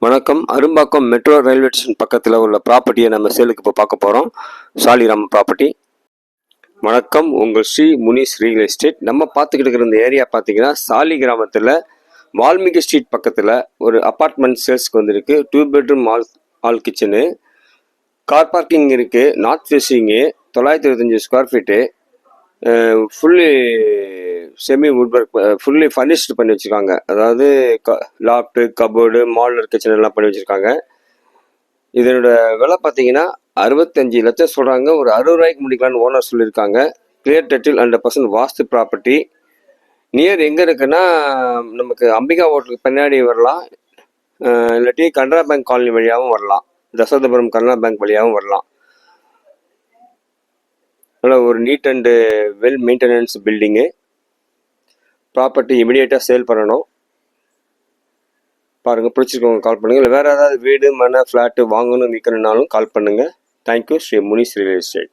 வணக்கம். Arumbakkam metro railway station பக்கத்தில் உள்ள ப்ராப்பர்ட்டியை நம்ம சேலுக்கு இப்போ பார்க்க போகிறோம். சாலிகிராம ப்ராப்பர்ட்டி. வணக்கம், உங்கள் ஸ்ரீ முனிஸ் ரியல் எஸ்டேட். நம்ம பார்த்துக்கிட்டு இருக்கிற இந்த ஏரியா பார்த்தீங்கன்னா சாலிகிராமத்தில் வால்மீகி ஸ்ட்ரீட் பக்கத்தில் ஒரு அப்பார்ட்மெண்ட் சேல்ஸ்க்கு வந்திருக்கு. 2 bedroom hall kitchen, car parking இருக்குது. North facing, 925 square feet, fully semi wood work, fully furnished பண்ணி வச்சுருக்காங்க. அதாவது லாப்டு, கபோர்டு, மாடலர் கிச்சன் எல்லாம் பண்ணி வச்சுருக்காங்க. இதனோட விலை பார்த்தீங்கன்னா 65 லட்சம் சொல்கிறாங்க. ஒரு 60 ரூபாய்க்கு முடிக்கலான்னு ஓனர் சொல்லியிருக்காங்க. கிளியர் டைட்டில் 100% வாஸ்து ப்ராப்பர்ட்டி. நியர் எங்கே இருக்குன்னா நமக்கு அம்பிகா ஹோட்டலுக்கு பின்னாடி வரலாம், இல்லாட்டி கனரா பேங்க் காலனி வழியாகவும் வரலாம், தசோதபுரம் கனரா பேங்க் வழியாகவும் வரலாம். அதனால் ஒரு neat and well maintenance building. Property இமிடியேட்டாக சேல் பண்ணணும். பாருங்கள், பிடிச்சிருக்கவங்க கால் பண்ணுங்கள். இல்லை வேறு ஏதாவது வீடு, மனை, ஃப்ளாட்டு வாங்கணும் விற்கணுன்னாலும் கால் பண்ணுங்கள். Thank you. Shri Munis real estate.